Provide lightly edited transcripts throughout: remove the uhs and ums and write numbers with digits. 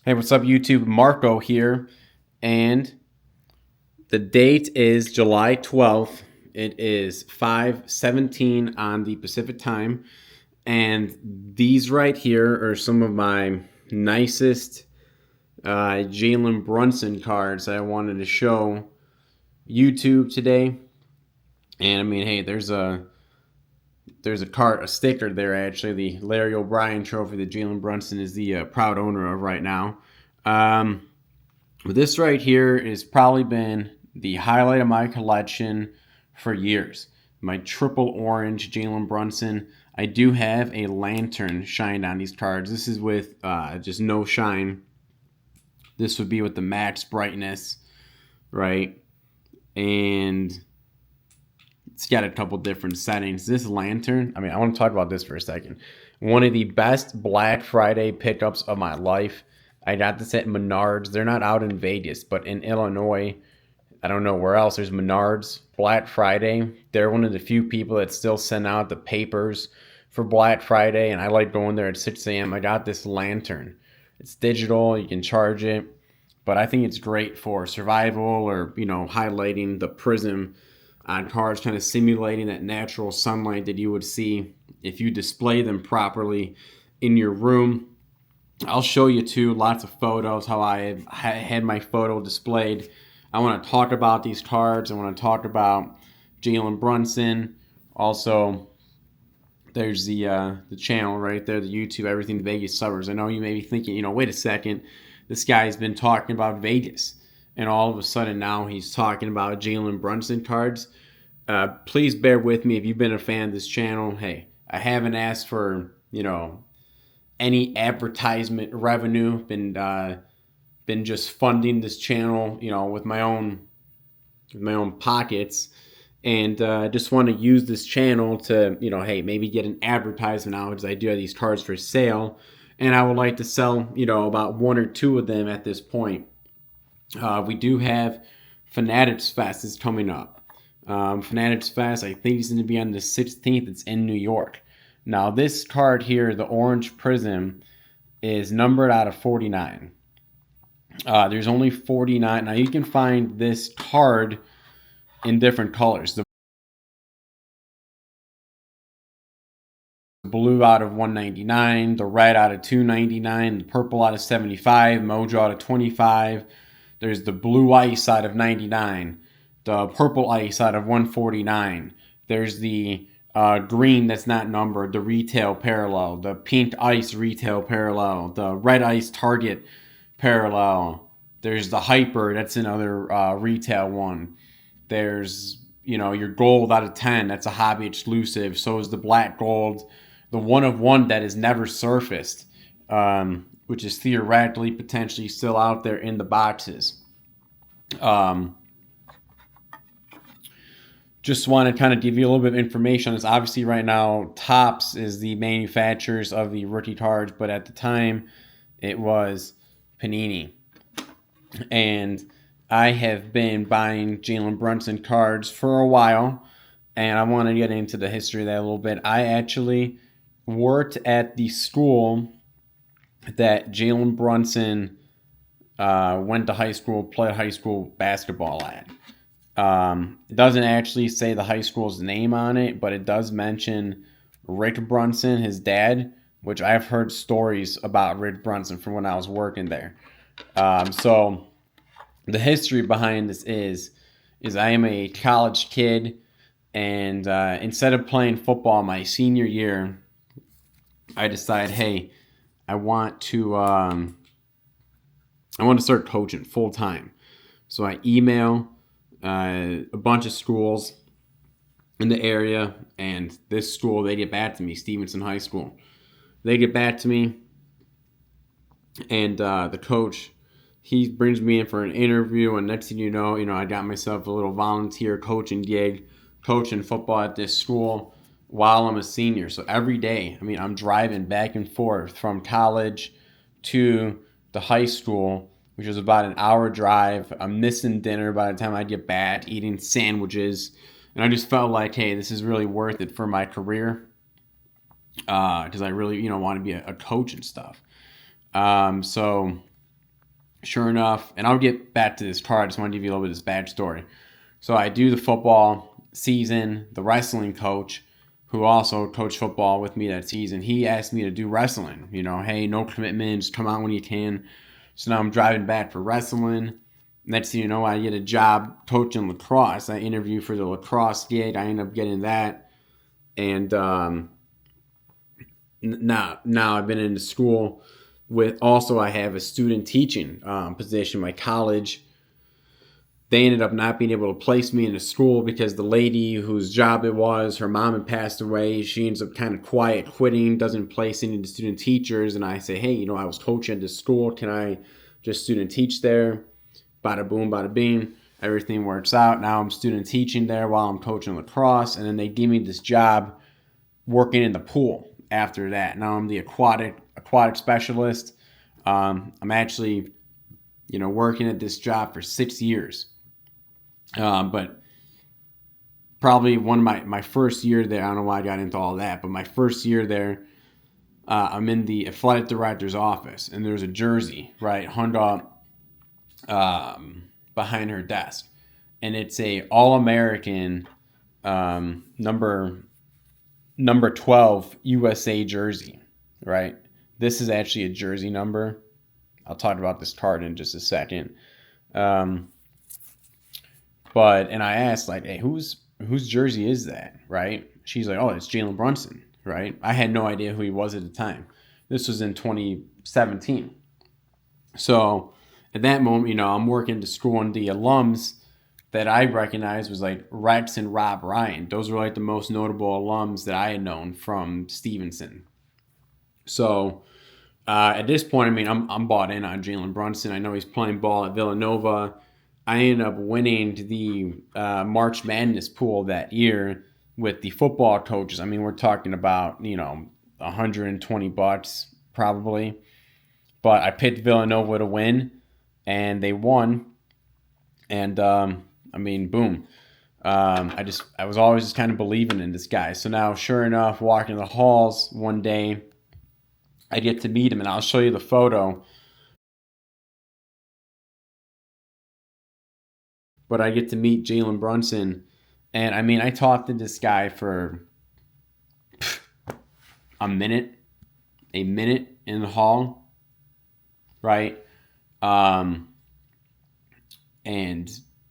Hey, what's up, YouTube? Marco here, and the date is July 12th. It is 5:17 on the Pacific time, and these right here are some of my nicest Jalen Brunson cards that I wanted to show YouTube today. And I mean, hey, there's a sticker there, actually, the Larry O'Brien trophy that Jalen Brunson is the proud owner of right now. But this right here has probably been the highlight of my collection for years. My triple orange Jalen Brunson. I do have a lantern shined on these cards. This is with just no shine. This would be with the max brightness, right? And it's got a couple different settings. This lantern, I want to talk about this for a second. One of the best Black Friday pickups of my life. I got this at Menards. They're not out in Vegas, but in Illinois, I don't know where else, there's Menards. Black Friday, they're one of the few people that still send out the papers for Black Friday, and I like going there at 6 a.m. I got this lantern. It's digital, you can charge it, but I think it's great for survival or, highlighting the Prizm on cards, kind of simulating that natural sunlight that you would see if you display them properly in your room. I'll show you too lots of photos, how I had my photo displayed. I want to talk about these cards. I want to talk about Jalen Brunson. Also, there's the channel right there, the YouTube, Everything the Vegas Suburbs. I know you may be thinking, wait a second, this guy's been talking about Vegas, and all of a sudden now he's talking about Jalen Brunson cards. Please bear with me if you've been a fan of this channel. Hey, I haven't asked for, any advertisement revenue. Been just funding this channel, with my own pockets, and just want to use this channel to, hey, maybe get an advertisement out, because I do have these cards for sale, and I would like to sell, about one or two of them at this point. We do have Fanatics Fest is coming up. Fanatics Fest, I think it's going to be on the 16th. It's in New York. Now, this card here, the orange Prizm, is numbered out of 49. There's only 49. Now, you can find this card in different colors. The blue out of 199, the red out of 299, the purple out of 75, Mojo out of 25. There's the blue ice out of 99, the purple ice out of 149. There's the green that's not numbered, the retail parallel, the pink ice retail parallel, the red ice target parallel. There's the hyper, that's another retail one. There's, your gold out of 10, that's a hobby exclusive. So is the black gold, the one of one that is never surfaced, which is theoretically potentially still out there in the boxes. Just want to kind of give you a little bit of information on this. Obviously, right now, Topps is the manufacturers of the rookie cards, but at the time, it was Panini. And I have been buying Jalen Brunson cards for a while, and I want to get into the history of that a little bit. I actually worked at the school that Jalen Brunson went to high school, played high school basketball at. It doesn't actually say the high school's name on it, but it does mention Rick Brunson, his dad, which I've heard stories about Rick Brunson from when I was working there. So the history behind this is I am a college kid, and instead of playing football my senior year, I decided, hey, I want to start coaching full time. So I email a bunch of schools in the area, and this school, they get back to me, Stevenson High School. They get back to me, and the coach, he brings me in for an interview, and next thing you know, I got myself a little volunteer coaching gig, coaching football at this school while I'm a senior. So every day, I'm driving back and forth from college to the high school, which was about an hour drive. I'm missing dinner by the time I get back, eating sandwiches. And I just felt like, hey, this is really worth it for my career, because I really, want to be a coach and stuff. So sure enough, and I'll get back to this card. I just want to give you a little bit of this backstory. So I do the football season. The wrestling coach, who also coached football with me that season, he asked me to do wrestling. Hey, no commitment, just come out when you can. So now I'm driving back for wrestling. Next thing you know, I get a job coaching lacrosse. I interview for the lacrosse gig. I end up getting that. And now I've been in school with, also I have a student teaching position. My college, they ended up not being able to place me in a school because the lady whose job it was, her mom had passed away. She ends up kind of quiet quitting, doesn't place any of the student teachers. And I say, hey, I was coaching at this school. Can I just student teach there? Bada boom, bada bing. Everything works out. Now I'm student teaching there while I'm coaching lacrosse. And then they give me this job working in the pool after that. Now I'm the aquatic specialist. I'm actually, working at this job for 6 years. But probably one of my first year there, I don't know why I got into all that, but my first year there, I'm in the athletic director's office, and there's a jersey, right, hung up behind her desk. And it's a All-American number 12 USA jersey, right? This is actually a jersey number. I'll talk about this card in just a second. And I asked, like, hey, whose jersey is that, right? She's like, oh, it's Jalen Brunson, right? I had no idea who he was at the time. This was in 2017. So at that moment, I'm working to school, and the alums that I recognized was like Rex and Rob Ryan. Those were like the most notable alums that I had known from Stevenson. So at this point, I'm bought in on Jalen Brunson. I know he's playing ball at Villanova. I ended up winning the March Madness pool that year with the football coaches. We're talking about, $120 probably. But I picked Villanova to win, and they won. And, boom. I was always just kind of believing in this guy. So now, sure enough, walking the halls one day, I get to meet him, and I'll show you the photo. But I get to meet Jalen Brunson, and I talked to this guy for a minute in the hall, right? And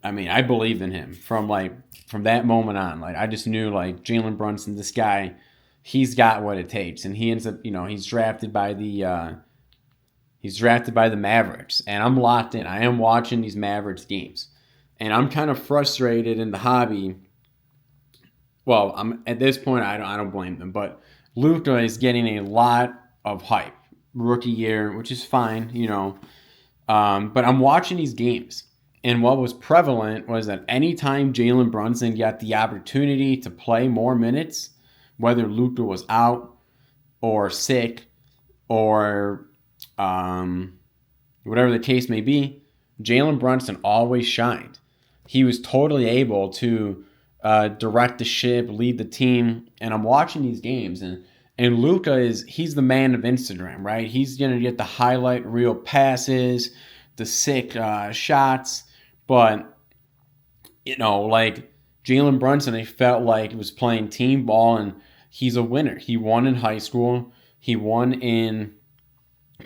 I believed in him from that moment on. Like, I just knew, like, Jalen Brunson, this guy, he's got what it takes, and he ends up, he's drafted by the Mavericks, and I'm locked in. I am watching these Mavericks games. And I'm kind of frustrated in the hobby. Well, I'm at this point, I don't blame them. But Luka is getting a lot of hype, rookie year, which is fine, But I'm watching these games, and what was prevalent was that anytime Jalen Brunson got the opportunity to play more minutes, whether Luka was out or sick or whatever the case may be, Jalen Brunson always shined. He was totally able to direct the ship, lead the team. And I'm watching these games, and Luka he's the man of Instagram, right? He's going to get the highlight reel passes, the sick shots. But, like Jalen Brunson, I felt like he was playing team ball, and he's a winner. He won in high school. He won in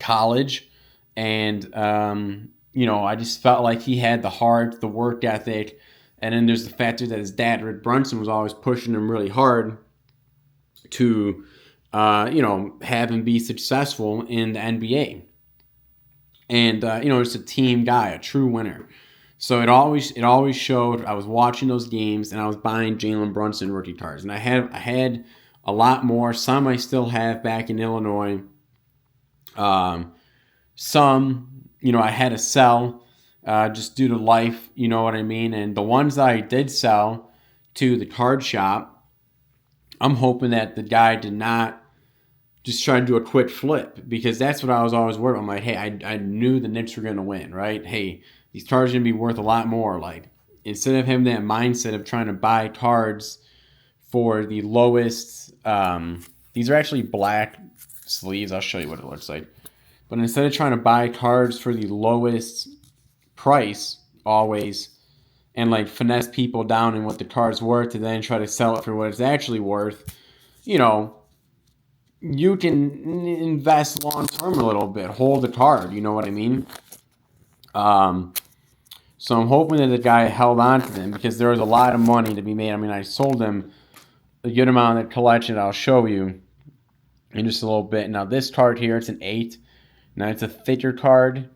college. And, I just felt like he had the heart, the work ethic. And then there's the factor that his dad, Reid Brunson, was always pushing him really hard to, have him be successful in the NBA. And, just a team guy, a true winner. So it always showed. I was watching those games, and I was buying Jalen Brunson rookie cards. And I had a lot more. Some I still have back in Illinois. Some, I had to sell just due to life, you know what I mean? And the ones that I did sell to the card shop, I'm hoping that the guy did not just try to do a quick flip, because that's what I was always worried about. I'm like, hey, I knew the Knicks were going to win, right? Hey, these cards are going to be worth a lot more. Like, instead of having that mindset of trying to buy cards for the lowest, these are actually black sleeves. I'll show you what it looks like. But instead of trying to buy cards for the lowest price always and like finesse people down in what the card's worth and then try to sell it for what it's actually worth, you know, you can invest long term a little bit, hold the card, you know what I mean? So I'm hoping that the guy held on to them because there was a lot of money to be made. I mean, I sold him a good amount of the collection. I'll show you in just a little bit. Now this card here, it's an 8. Now it's a thicker card.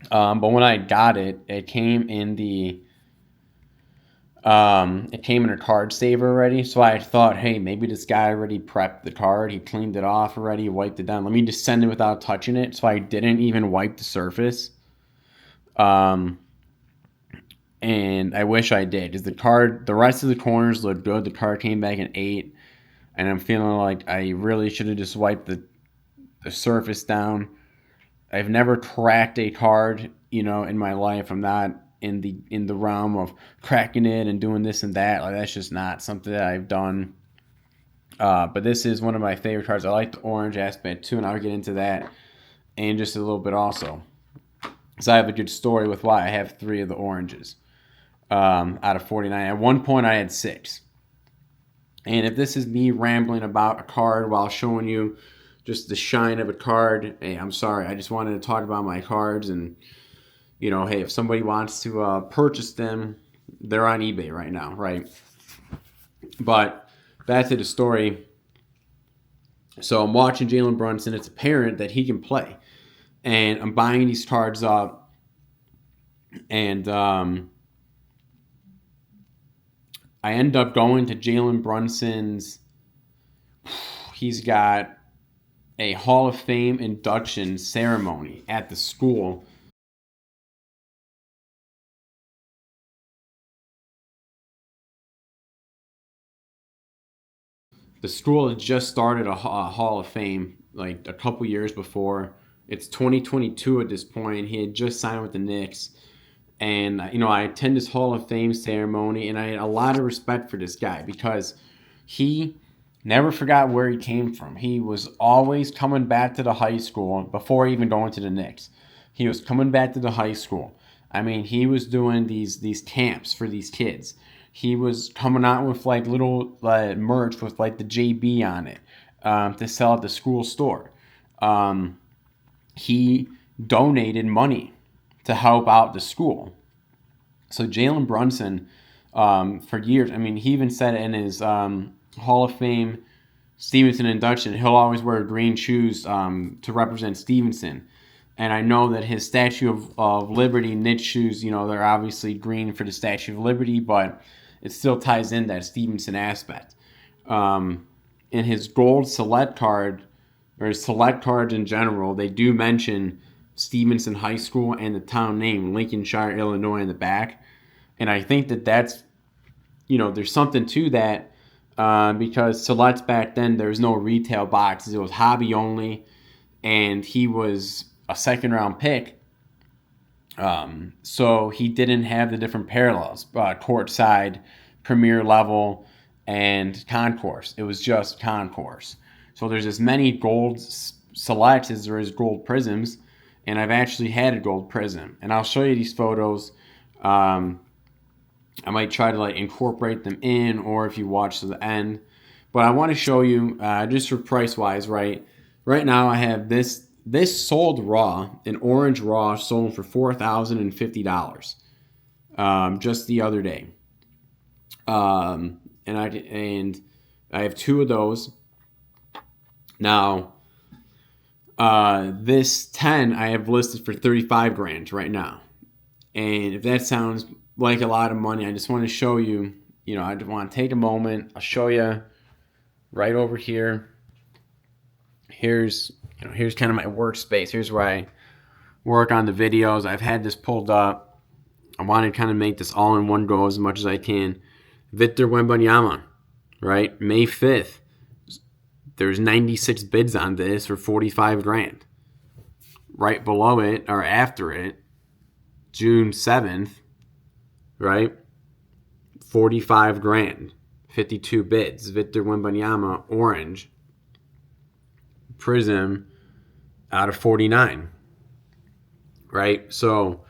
But when I got it, it came in the a card saver already. So I thought, hey, maybe this guy already prepped the card. He cleaned it off already, wiped it down. Let me just send it without touching it. So I didn't even wipe the surface. And I wish I did, because the rest of the corners looked good. The card came back an 8, and I'm feeling like I really should have just wiped the surface down. I've never cracked a card, you know, in my life. I'm not in the realm of cracking it and doing this and that. Like, that's just not something that I've done. But this is one of my favorite cards. I like the orange aspect too, and I'll get into that in just a little bit also. So I have a good story with why I have 3 of the oranges out of 49. At one point, I had 6. And if this is me rambling about a card while showing you just the shine of a card, hey, I'm sorry. I just wanted to talk about my cards. And, you know, hey, if somebody wants to purchase them, they're on eBay right now, right? But back to the story. So I'm watching Jalen Brunson. It's apparent that he can play. And I'm buying these cards up. And I end up going to Jalen Brunson's. He's got a Hall of Fame induction ceremony at the school. The school had just started a Hall of Fame like a couple years before. It's 2022 at this point. He had just signed with the Knicks. And, you know, I attend this Hall of Fame ceremony, and I had a lot of respect for this guy because he never forgot where he came from. He was always coming back to the high school before even going to the Knicks. He was coming back to the high school. I mean, he was doing these camps for these kids. He was coming out with like little merch with like the JB on it to sell at the school store. He donated money to help out the school. So Jalen Brunson, for years, I mean, he even said it in his Hall of Fame Stevenson induction, he'll always wear green shoes to represent Stevenson. And I know that his Statue of Liberty knit shoes, you know, they're obviously green for the Statue of Liberty, but it still ties in that Stevenson aspect. In his gold select card, or his select cards in general, they do mention Stevenson High School and the town name, Lincolnshire, Illinois, in the back. And I think that that's, you know, there's something to that because selects back then, there was no retail boxes. It was hobby only, and he was a second-round pick. So he didn't have the different parallels, courtside, premier level, and concourse. It was just concourse. So there's as many gold selects as there is gold prisms, and I've actually had a gold prism. And I'll show you these photos. I might try to like incorporate them in, or if you watch to the end. But I want to show you, just for price-wise, right? Right now I have this sold raw, an orange raw, sold for $4,050 just the other day. And I have 2 of those. Now, this 10 I have listed for $35,000 right now. And if that sounds like a lot of money, I just want to show you, you know, I just want to take a moment. I'll show you right over here. Here's kind of my workspace. Here's where I work on the videos. I've had this pulled up. I want to kind of make this all in one go as much as I can. Victor Wembanyama, right? May 5th. There's 96 bids on this for $45,000. Right below it, or after it, June 7th, right? $45,000. 52 bids. Victor Wembanyama, orange. Prizm, out of 49, right? So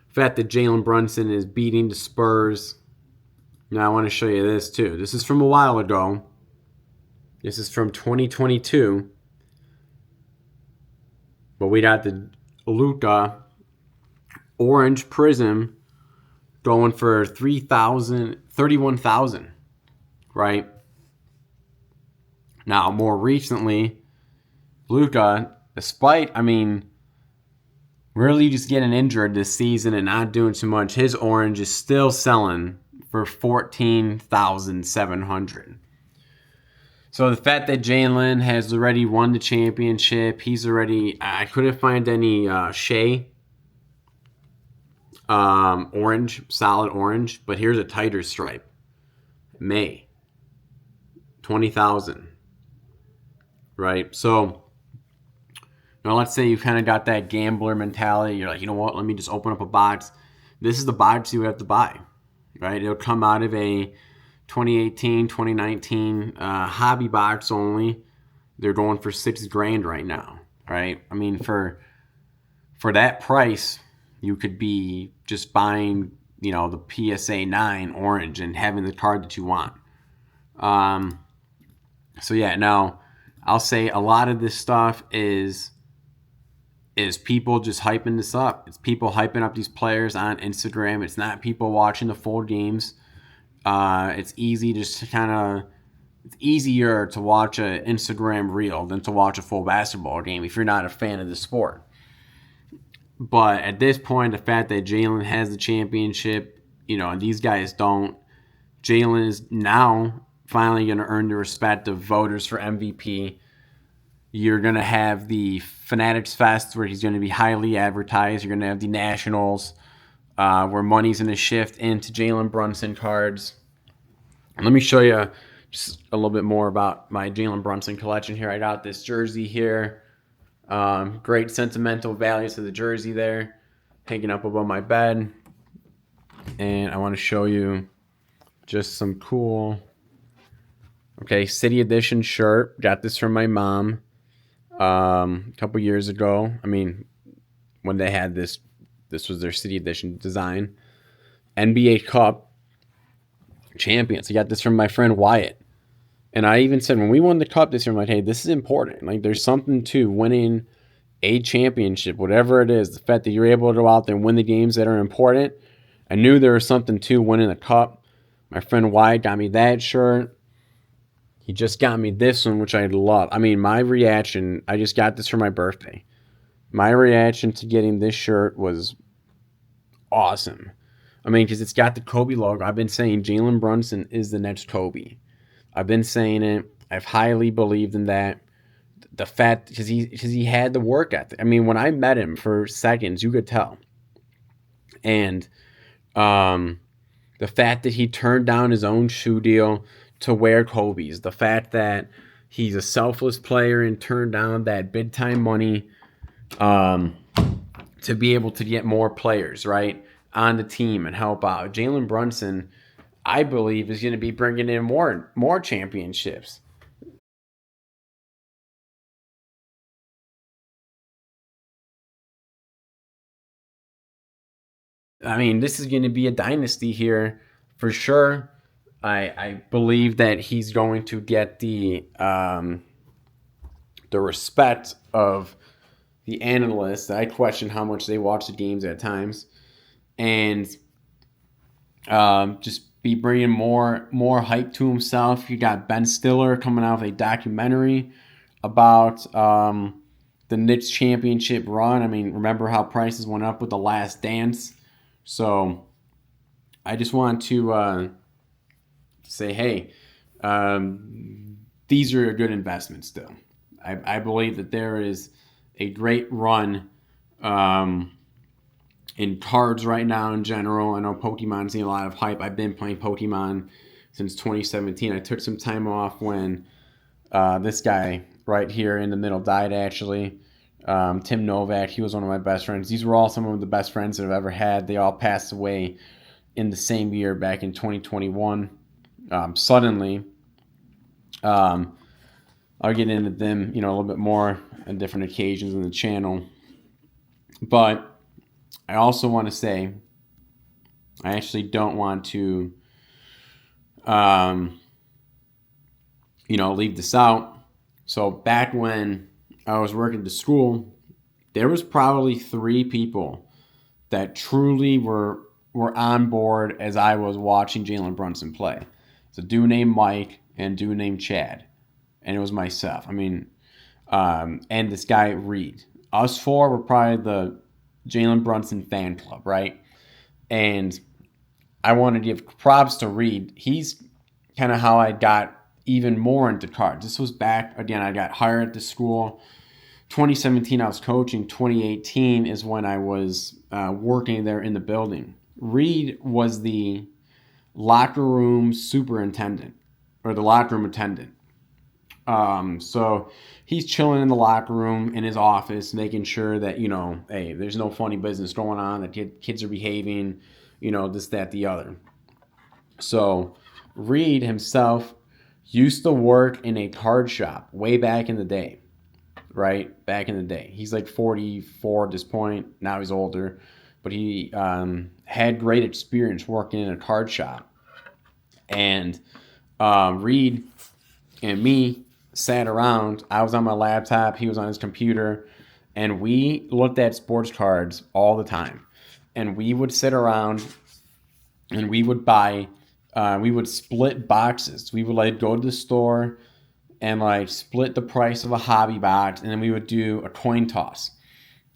the fact that Jalen Brunson is beating the Spurs. Now I want to show you this too. This is from a while ago. This is from 2022. But we got the Luka orange Prizm going for $31,000, right? Now, more recently, Luka, despite, really just getting injured this season and not doing too much, his orange is still selling for $14,700. So the fact that Jalen has already won the championship, I couldn't find any Shai orange, solid orange, but here's a tighter stripe. May, 20,000, right? So, let's say you kind of got that gambler mentality. You're like, you know what? Let me just open up a box. This is the box you have to buy, right? It'll come out of a 2018, 2019 hobby box only. They're going for $6,000 right now, right? For that price, you could be just buying, the PSA 9 orange and having the card that you want. So yeah, now I'll say a lot of this stuff is people just hyping this up. It's people hyping up these players on Instagram. It's not people watching the full games. It's easier to watch an Instagram reel than to watch a full basketball game if you're not a fan of the sport. But at this point, the fact that Jalen has the championship, and these guys don't, Jalen is now finally going to earn the respect of voters for MVP. You're going to have the Fanatics Fest where he's going to be highly advertised. You're going to have the Nationals where money's going to shift into Jalen Brunson cards. And let me show you just a little bit more about my Jalen Brunson collection here. I got this jersey here. Great sentimental value to the jersey there, hanging up above my bed. And I want to show you just some cool, City Edition shirt. Got this from my mom a couple years ago. When they had this was their City Edition design. NBA Cup champions. I got this from my friend Wyatt. And I even said when we won the cup this year, I'm like, hey, this is important. Like, there's something to winning a championship, whatever it is. The fact that you're able to go out there and win the games that are important. I knew there was something to winning the cup. My friend Wyatt got me that shirt. He just got me this one, which I love. My reaction, I just got this for my birthday. My reaction to getting this shirt was awesome. Because it's got the Kobe logo. I've been saying Jalen Brunson is the next Kobe. I've been saying it. I've highly believed in that. The fact, because he had the work ethic. When I met him for seconds, you could tell. And the fact that he turned down his own shoe deal to wear Kobe's. The fact that he's a selfless player and turned down that big time money to be able to get more players, right, on the team and help out. Jalen Brunson, I believe, is going to be bringing in more championships. This is going to be a dynasty here for sure. I believe that he's going to get the respect of the analysts. I question how much they watch the games at times, and just be bringing more hype to himself. You got Ben Stiller coming out with a documentary about the Knicks championship run. Remember how prices went up with The Last Dance? So I just want to say, hey, these are a good investment still. I believe that there is a great run in cards right now in general. I know Pokemon's seeing a lot of hype. I've been playing Pokemon since 2017. I took some time off when this guy right here in the middle died, actually. Tim Novak, he was one of my best friends. These were all some of the best friends that I've ever had. They all passed away in the same year back in 2021. Suddenly, a I'll get into them, a little bit more on different occasions in the channel. But I also want to say, I actually don't want to, leave this out. So back when I was working at the school, there was probably 3 people that truly were on board as I was watching Jalen Brunson play. It's a dude named Mike and a dude named Chad. And it was myself. And this guy, Reid. Us 4 were probably the Jalen Brunson fan club, right? And I want to give props to Reid. He's kind of how I got even more into cards. This was back, again, I got hired at the school. 2017, I was coaching. 2018 is when I was working there in the building. Reid was the locker room superintendent, or the locker room attendant. So he's chilling in the locker room in his office, making sure that, hey, there's no funny business going on, that kids are behaving, this, that, the other. So Reid himself used to work in a card shop way back in the day, right? Back in the day. He's like 44 at this point. Now he's older. But he had great experience working in a card shop. And Reid and me sat around. I was on my laptop. He was on his computer. And we looked at sports cards all the time. And we would sit around and we would buy, we would split boxes. We would go to the store and split the price of a hobby box. And then we would do a coin toss.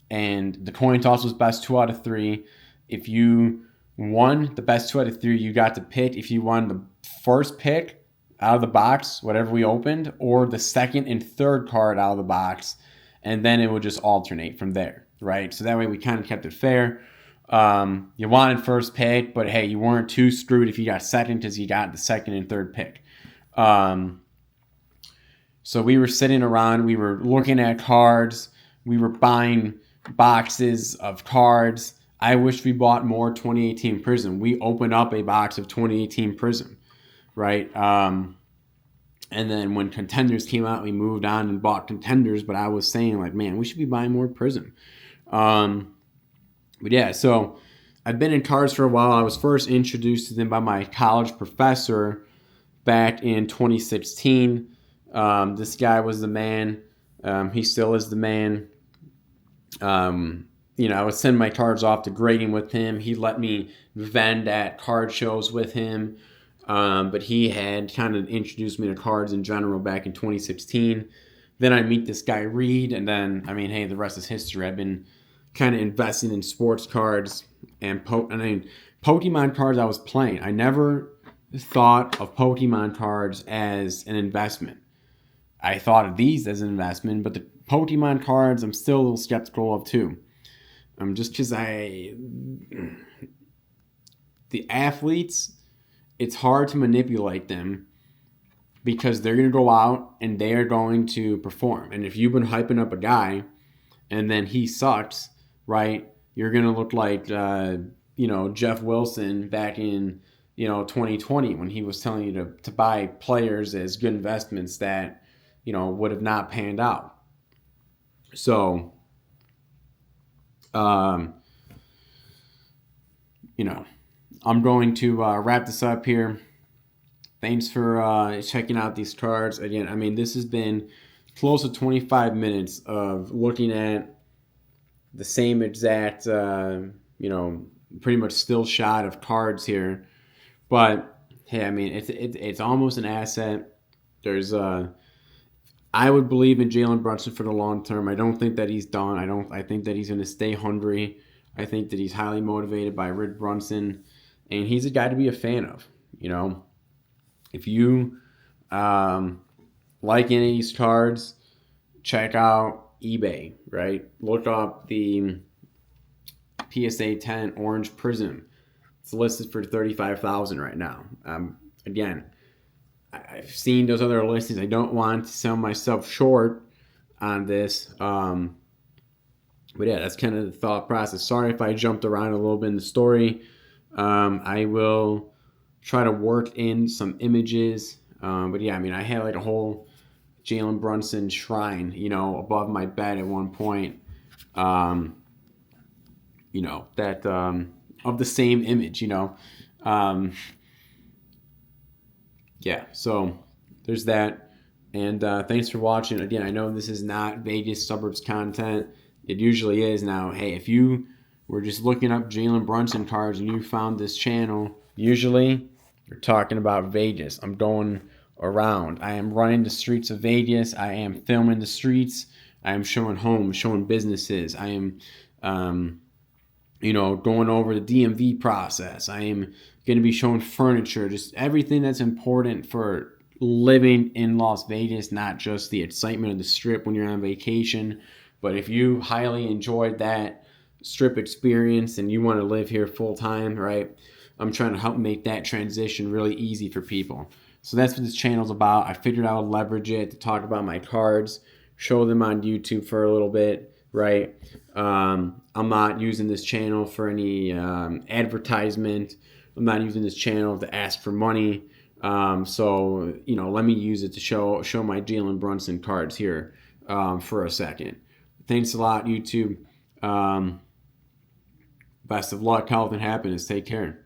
And the coin toss was best 2 out of 3. If you won the best 2 out of 3, you got to pick if you won the first pick out of the box, whatever we opened, or the second and third card out of the box, and then it would just alternate from there, right? So that way we kind of kept it fair. You wanted first pick, but hey, you weren't too screwed if you got second because you got the second and third pick. So we were sitting around, we were looking at cards, we were buying boxes of cards. I wish we bought more 2018 Prizm. We opened up a box of 2018 Prizm, right? And then when Contenders came out, we moved on and bought Contenders. But I was saying, man, we should be buying more Prizm. But yeah, so I've been in cards for a while. I was first introduced to them by my college professor back in 2016. This guy was the man. He still is the man. I would send my cards off to grading with him. He let me vend at card shows with him. But he had kind of introduced me to cards in general back in 2016. Then I meet this guy, Reid, and then, hey, the rest is history. I've been kind of investing in sports cards and Pokemon cards I was playing. I never thought of Pokemon cards as an investment. I thought of these as an investment, but the Pokemon cards I'm still a little skeptical of too. Just because the athletes, it's hard to manipulate them because they're going to go out and they are going to perform. And if you've been hyping up a guy and then he sucks, right, you're going to look like, Jeff Wilson back in, 2020 when he was telling you to buy players as good investments that, would have not panned out. So, I'm going to wrap this up here. Thanks for checking out these cards. Again, this has been close to 25 minutes of looking at the same exact, pretty much still shot of cards here. But, hey, it's almost an asset. There's I would believe in Jalen Brunson for the long term. I don't think that he's done. I think that he's going to stay hungry. I think that he's highly motivated by Reid Brunson, and he's a guy to be a fan of. If you like any of these cards, check out eBay, right? Look up the PSA 10 Orange Prizm. It's listed for $35,000 right now. Again, I've seen those other listings. I don't want to sell myself short on this. But yeah, that's kind of the thought process. Sorry if I jumped around a little bit in the story. I will try to work in some images. But yeah, I had a whole Jalen Brunson shrine, you know, above my bed at one point. You know, that of the same image, you know. Yeah, so there's that. And thanks for watching. Again, I know this is not Vegas Suburbs content. It usually is. Now, hey, if you were just looking up Jalen Brunson cards and you found this channel, usually we're talking about Vegas. I'm going around. I am running the streets of Vegas. I am filming the streets. I am showing homes, showing businesses. I am, you know, going over the DMV process. I am going to be showing furniture, just everything that's important for living in Las Vegas, not just the excitement of the strip when you're on vacation. But if you highly enjoyed that strip experience and you want to live here full time, right? I'm trying to help make that transition really easy for people. So that's what this channel's about. I figured I would leverage it to talk about my cards, show them on YouTube for a little bit, right? I'm not using this channel for any advertisement. I'm not using this channel to ask for money. So, you know, let me use it to show my Jalen Brunson cards here for a second. Thanks a lot, YouTube. Best of luck, health, and happiness. Take care.